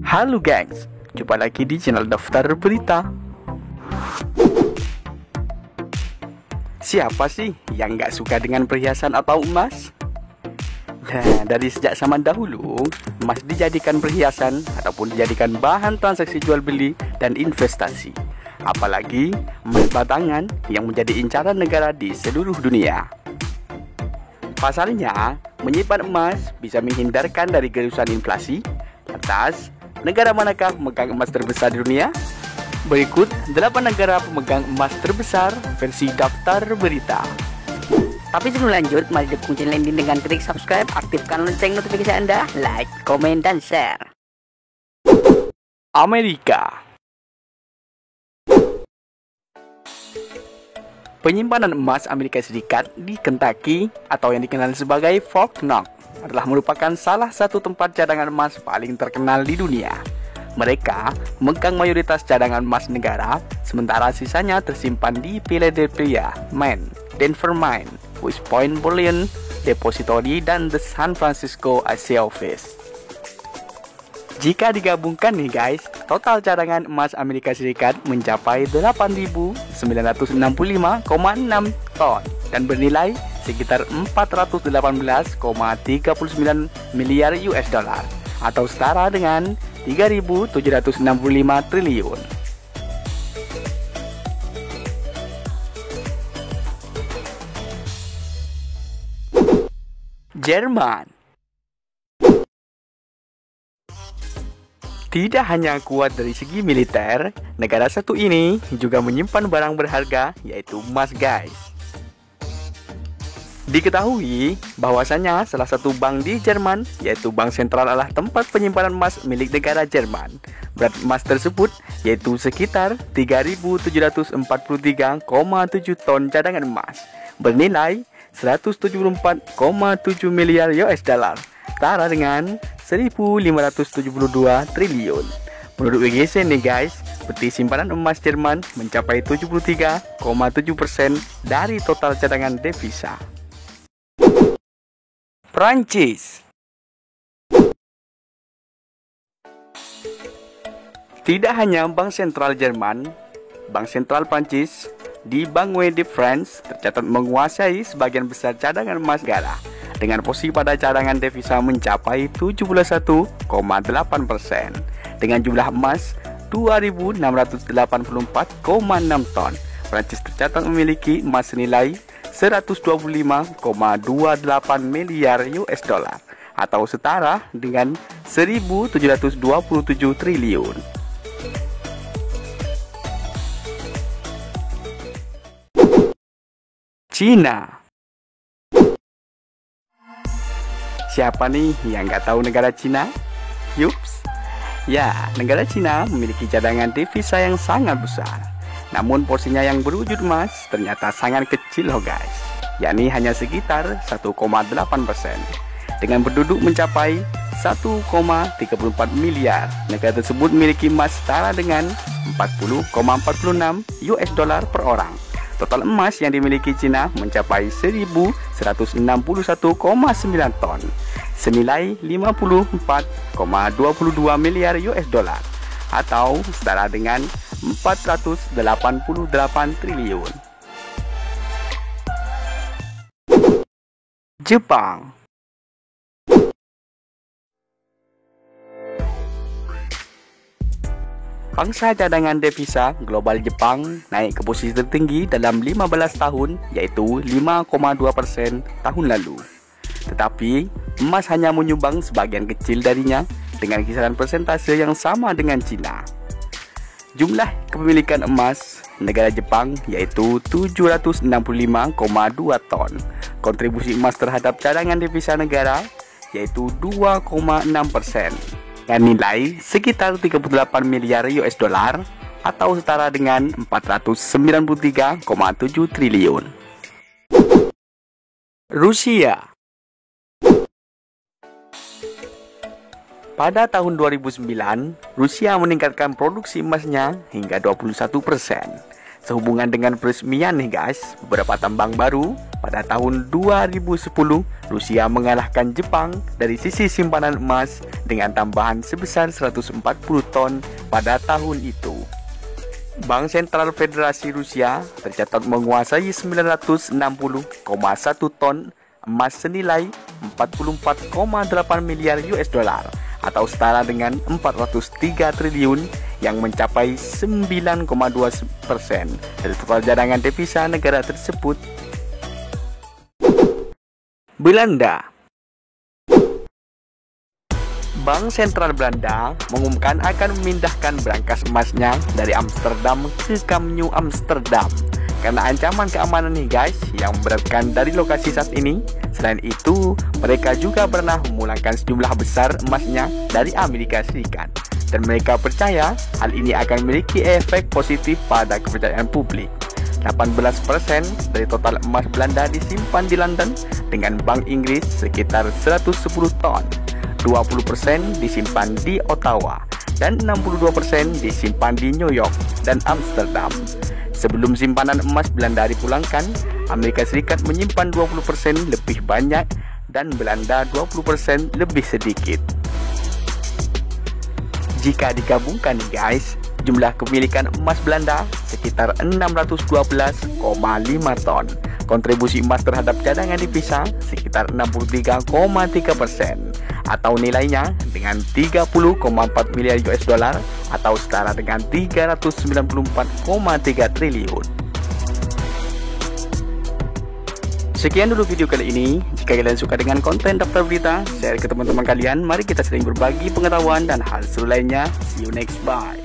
Halo gengs, jumpa lagi di channel Daftar Berita. Siapa sih yang gak suka dengan perhiasan atau emas? Nah, dari sejak zaman dahulu, emas dijadikan perhiasan ataupun dijadikan bahan transaksi jual beli dan investasi. Apalagi emas batangan yang menjadi incaran negara di seluruh dunia. Pasalnya, menyimpan emas bisa menghindarkan dari gerusan inflasi. Lantas, negara manakah pemegang emas terbesar di dunia? Berikut 8 negara pemegang emas terbesar versi Daftar Berita. Tapi sebelum lanjut, mari dukung channel ini dengan klik subscribe, aktifkan lonceng notifikasi Anda, like, komen, dan share. Amerika. Penyimpanan emas Amerika Serikat di Kentucky atau yang dikenal sebagai Fort Knox adalah merupakan salah satu tempat cadangan emas paling terkenal di dunia. Mereka memegang mayoritas cadangan emas negara, sementara sisanya tersimpan di Philadelphia, Maine, Denver Mine, West Point Bullion Depository, dan The San Francisco Asia Office. Jika digabungkan nih guys, total cadangan emas Amerika Serikat mencapai 8.965,6 ton dan bernilai sekitar 418,39 miliar US dollar atau setara dengan 3.765 triliun. Jerman. Tidak hanya kuat dari segi militer, negara satu ini juga menyimpan barang berharga, yaitu emas guys. Diketahui bahwasanya salah satu bank di Jerman, yaitu Bank Sentral, adalah tempat penyimpanan emas milik negara Jerman. Berat emas tersebut yaitu sekitar 3.743,7 ton cadangan emas, bernilai 174,7 miliar US dollar, setara dengan 1.572 triliun. Menurut WGC nih guys, peti simpanan emas Jerman mencapai 73,7% dari total cadangan devisa. Prancis. Tidak hanya Bank Sentral Jerman, Bank Sentral Prancis di Banque de France tercatat menguasai sebagian besar cadangan emas negara, dengan posisi pada cadangan devisa mencapai 71,8%. Dengan jumlah emas 2.684,6 ton, Prancis tercatat memiliki emas senilai 125,28 miliar US dollar atau setara dengan 1.727 triliun. Cina. Siapa nih yang nggak tahu negara Cina? Yups. Ya, negara Cina memiliki cadangan devisa yang sangat besar. Namun porsinya yang berwujud emas ternyata sangat kecil loh guys, yakni hanya sekitar 1,8%. Dengan penduduk mencapai 1,34 miliar, negara tersebut memiliki emas setara dengan 40,46 US dollar per orang. Total emas yang dimiliki Cina mencapai 1.161,9 ton, senilai 54,22 miliar US dollar atau setara dengan 488 triliun. Jepang. Pangsa cadangan devisa global Jepang naik ke posisi tertinggi dalam 15 tahun, yaitu 5,2% tahun lalu. Tetapi, emas hanya menyumbang sebagian kecil darinya dengan kisaran persentase yang sama dengan Cina. Jumlah kepemilikan emas negara Jepang yaitu 765,2 ton. Kontribusi emas terhadap cadangan devisa negara yaitu 2,6%. Dan nilai sekitar 38 miliar US dollar atau setara dengan 493,7 triliun. Rusia. Pada tahun 2009, Rusia meningkatkan produksi emasnya hingga 21%. Sehubungan dengan peresmian nih guys, beberapa tambang baru, pada tahun 2010 Rusia mengalahkan Jepang dari sisi simpanan emas dengan tambahan sebesar 140 ton pada tahun itu. Bank Sentral Federasi Rusia tercatat menguasai 960,1 ton emas senilai 44,8 miliar US dollar atau setara dengan 403 triliun yang mencapai 9,2% dari total cadangan devisa negara tersebut. Belanda. Bank Sentral Belanda mengumumkan akan memindahkan brankas emasnya dari Amsterdam ke Camp Nou Amsterdam karena ancaman keamanan nih guys yang memberatkan dari lokasi saat ini. Selain itu, mereka juga pernah memulangkan sejumlah besar emasnya dari Amerika Serikat dan mereka percaya hal ini akan memiliki efek positif pada kepercayaan publik. 18% dari total emas Belanda disimpan di London dengan Bank Inggris sekitar 110 ton. 20% disimpan di Ottawa dan 62% disimpan di New York dan Amsterdam. Sebelum simpanan emas Belanda dipulangkan, Amerika Serikat menyimpan 20% lebih banyak dan Belanda 20% lebih sedikit. Jika digabungkan nih guys, jumlah kepemilikan emas Belanda sekitar 612,5 ton. Kontribusi emas terhadap cadangan devisa sekitar 63,3% atau nilainya dengan 30,4 miliar US dollar atau setara dengan 394,3 triliun. Sekian dulu video kali ini. Jika kalian suka dengan konten daftar berita, share ke teman-teman kalian. Mari kita sering berbagi pengetahuan dan hal seru lainnya. See you next, bye.